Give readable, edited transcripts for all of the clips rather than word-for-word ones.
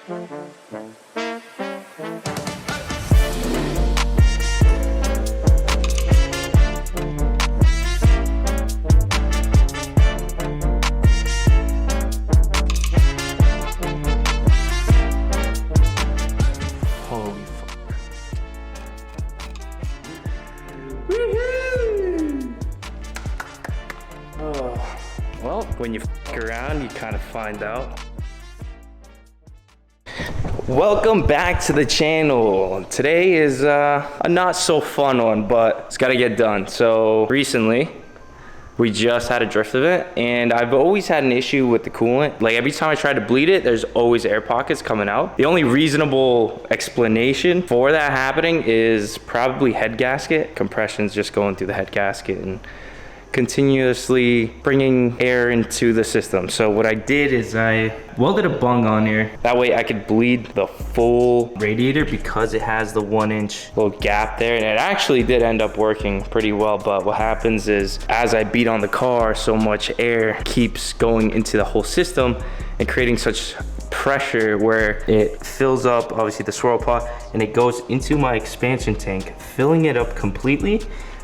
Well, when you f around, you kind of find out. Welcome back to the channel. Today is a not so fun one, but it's got to get done. So recently, we just had a drift event, and I've always had an issue with the coolant. Like every time I try to bleed it, there's always air pockets coming out. The only reasonable explanation for that happening is probably head gasket. Compression's just going through the head gasket and continuously bringing air into the system. So what I did is I welded a bung on here. That way I could bleed the full radiator because it has the 1-inch little gap there. And it actually did end up working pretty well. But what happens is as I beat on the car, so much air keeps going into the whole system and creating such pressure where it fills up obviously the swirl pot and it goes into my expansion tank, filling it up completely.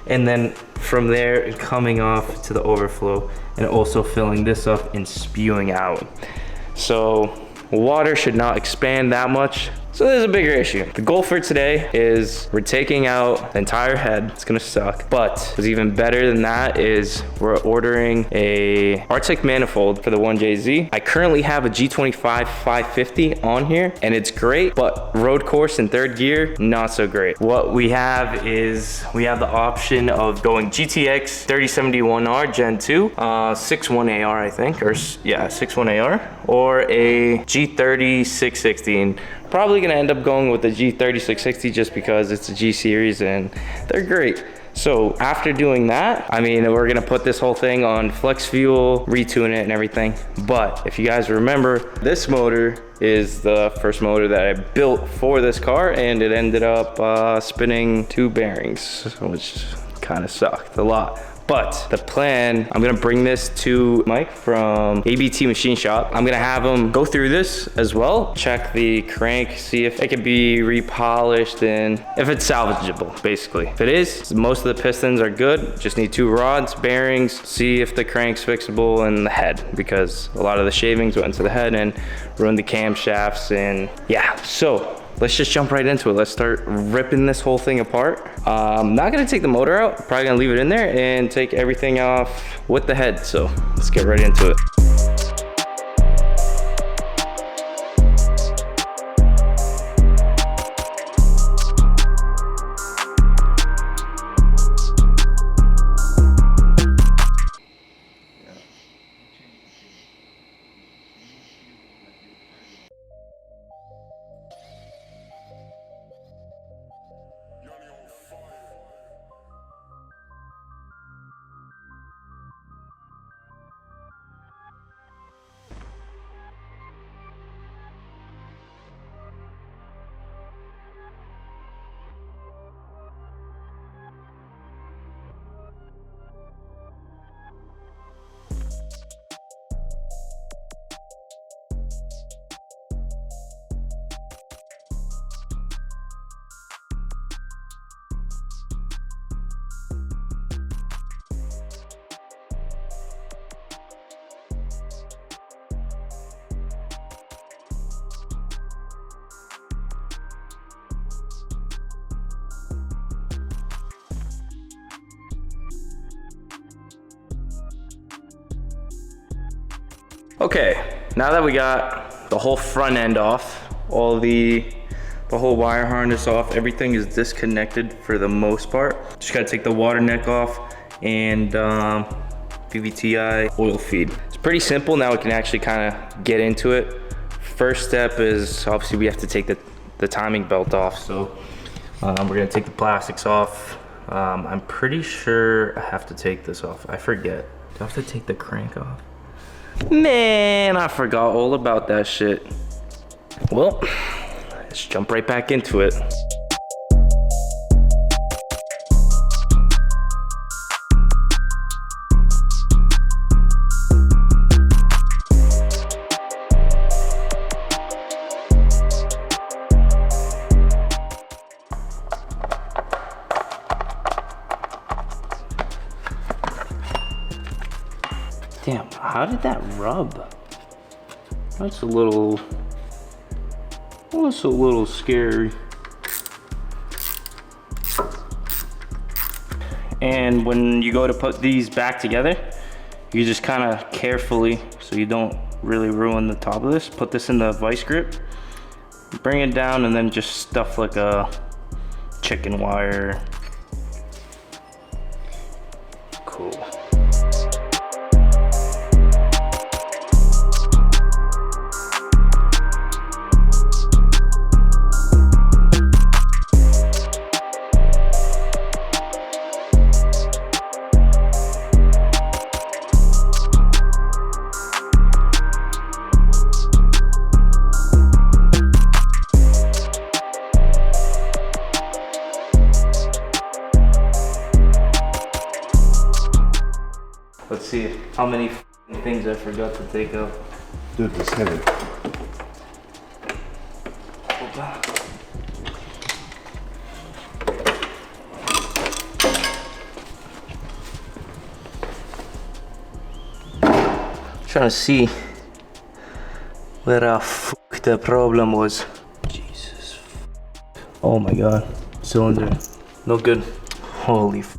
And then from there coming off to the overflow and also filling this up and spewing out. So water should not expand that much. So there's a bigger issue. The goal for today is we're taking out the entire head. It's gonna suck. But what's even better than that is we're ordering a Arctic manifold for the 1JZ. I currently have a G25 550 on here and it's great, but road course in third gear, not so great. What we have is we have the option of going GTX 3071R Gen 2, 61AR I think, or yeah, 61AR, or a G30 660. Probably gonna end up going with the G30 660 just because it's a G series and they're great. So after doing that, I mean, we're gonna put this whole thing on flex fuel, retune it and everything. But if you guys remember, this motor is the first motor that I built for this car and it ended up spinning 2 bearings, which kind of sucked a lot. But the plan, I'm gonna bring this to Mike from ABT Machine Shop. I'm gonna have him go through this as well, check the crank, see if it can be repolished and if it's salvageable, basically. If it is, most of the pistons are good. Just need 2 rods, bearings, see if the crank's fixable and the head, because a lot of the shavings went into the head and ruined the camshafts and yeah, so let's just jump right into it. Let's start ripping this whole thing apart. I'm not gonna take the motor out, probably gonna leave it in there and take everything off with the head. So let's get right into it. Okay, now that we got the whole front end off, all the whole wire harness off, everything is disconnected for the most part. Just gotta take the water neck off and PVTI oil feed. It's pretty simple. Now we can actually kind of get into it. First step is obviously we have to take the timing belt off. So we're gonna take the plastics off. I'm pretty sure I have to take this off. I forget. Do I have to take the crank off? Man, I forgot all about that shit. Well, let's jump right back into it. how did that rub? That's a little scary. And when you go to put these back together, you just kind of carefully, so you don't really ruin the top of this, put this in the vice grip, bring it down, and then just stuff like a chicken wire. Cool. Let's see how many things I forgot to take out. Dude, it's heavy. Trying to see where the problem was. Jesus. Oh my god. Cylinder. No good. Holy f.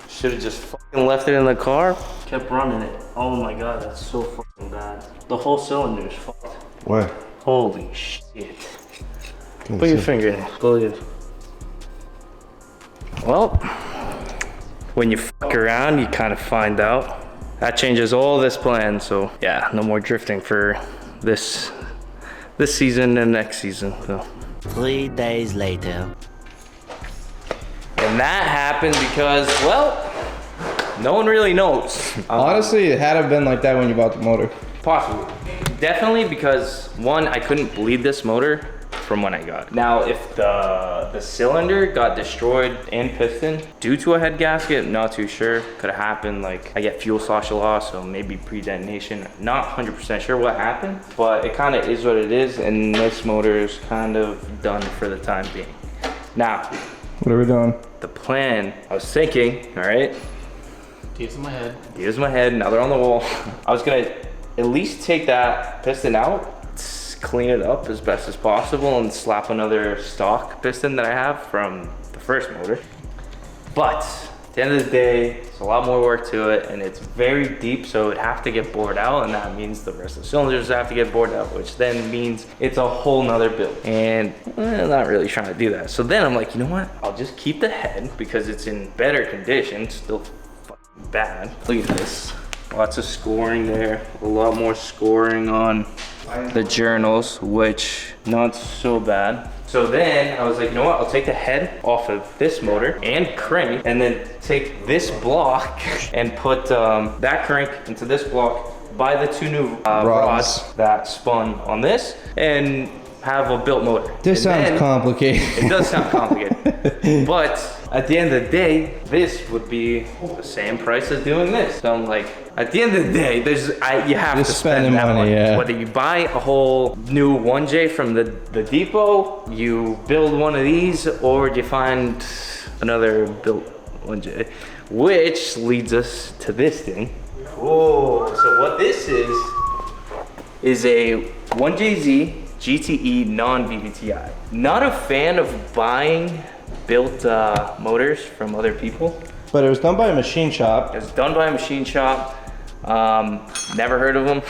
Should have just fucking left it in the car. Kept running it. Oh my god, that's so fucking bad. The whole cylinder is fucked. Why? Holy shit. Put your finger in it. Pull it. Well, when you fuck around, you kind of find out. That changes all this plan. So yeah, no more drifting for this season and next season. So. 3 days later. And that happened because, well, no one really knows. Honestly, it had been like that when you bought the motor. Possibly. Definitely because, one, I couldn't bleed this motor from when I got it. Now, if the cylinder got destroyed and piston due to a head gasket, not too sure. Could have happened, like, I get fuel slosh loss, so maybe pre-detonation. Not 100% sure what happened, but it kind of is what it is, and this motor is kind of done for the time being. Now, What are we doing? the plan, I was thinking, all right? Ideas in my head. Ideas in my head, now they're on the wall. I was gonna at least take that piston out, clean it up as best as possible, and slap another stock piston that I have from the first motor. But at the end of the day, it's a lot more work to it, and it's very deep, so it'd have to get bored out, and that means the rest of the cylinders have to get bored out, which then means it's a whole nother build. And I'm not really trying to do that. So then I'm like, you know what? I'll just keep the head because it's in better condition, still fucking bad. Look at this. Lots of scoring there, a lot more scoring on the journals, which not so bad. So then I was like, you know what? I'll take the head off of this motor and crank, and then take this block and put that crank into this block, buy the two new rods that spun on this, and have a built motor. This sounds complicated. It does sound complicated. But at the end of the day, this would be the same price as doing this. So I'm like, at the end of the day, you have to spend that money. Yeah. Whether you buy a whole new 1J from the depot, you build one of these, or you find another built 1J. Which leads us to this thing. Oh, so what this is a 1JZ GTE non-VVTi. Not a fan of buying built motors from other people. But it was done by a machine shop. It's done by a machine shop. Never heard of them,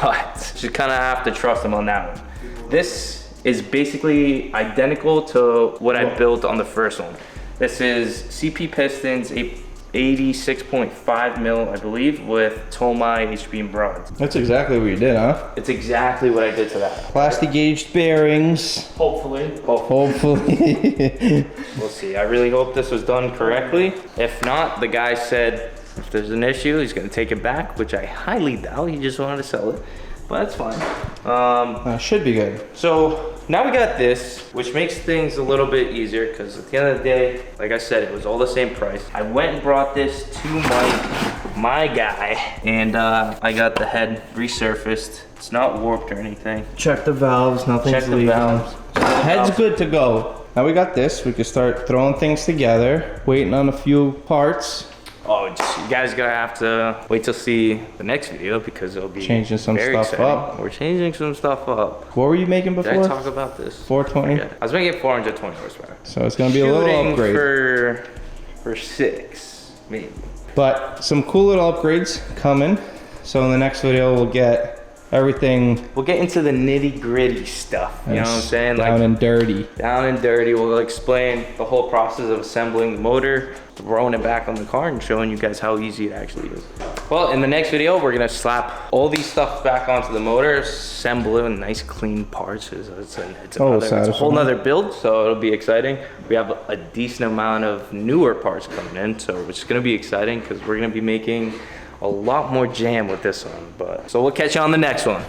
but you kind of have to trust them on that one. This is basically identical to what I built on the first one. This is CP pistons, 86.5 mil, I believe, with Tomai H-beam rods. That's exactly what you did, huh? It's exactly what I did to that. Plastic gauged bearings. Hopefully. Hopefully. We'll see. I really hope this was done correctly. If not, the guy said if there's an issue, he's gonna take it back, which I highly doubt. He just wanted to sell it, but that's fine. Should be good. So now we got this, which makes things a little bit easier because at the end of the day, like I said, it was all the same price. I went and brought this to Mike my guy. And I got the head resurfaced. It's not warped or anything. Check the valves, nothing's Check the leaking. valves. Head's good to go. Now we got this, we can start throwing things together, waiting on a few parts. Oh, you guys gotta have to wait till see the next video because it'll be Changing some very stuff exciting. up. We're changing some stuff up. What were you making Did before? I talk about this? 420? Yeah. I was making 420 horsepower. So it's gonna be a little Shooting upgrade. for 6, maybe. But some cool little upgrades coming. So in the next video we'll get everything We'll get into the nitty gritty stuff. You know what I'm saying? down and dirty. Down and dirty. We'll explain the whole process of assembling the motor, throwing it back on the car, and showing you guys how easy it actually is. Well, in the next video, we're gonna slap all these stuff back onto the motor, assemble it in nice clean parts. It's a whole nother build, so it'll be exciting. We have a decent amount of newer parts coming in, so it's gonna be exciting because we're gonna be making a lot more jam with this one. So we'll catch you on the next one.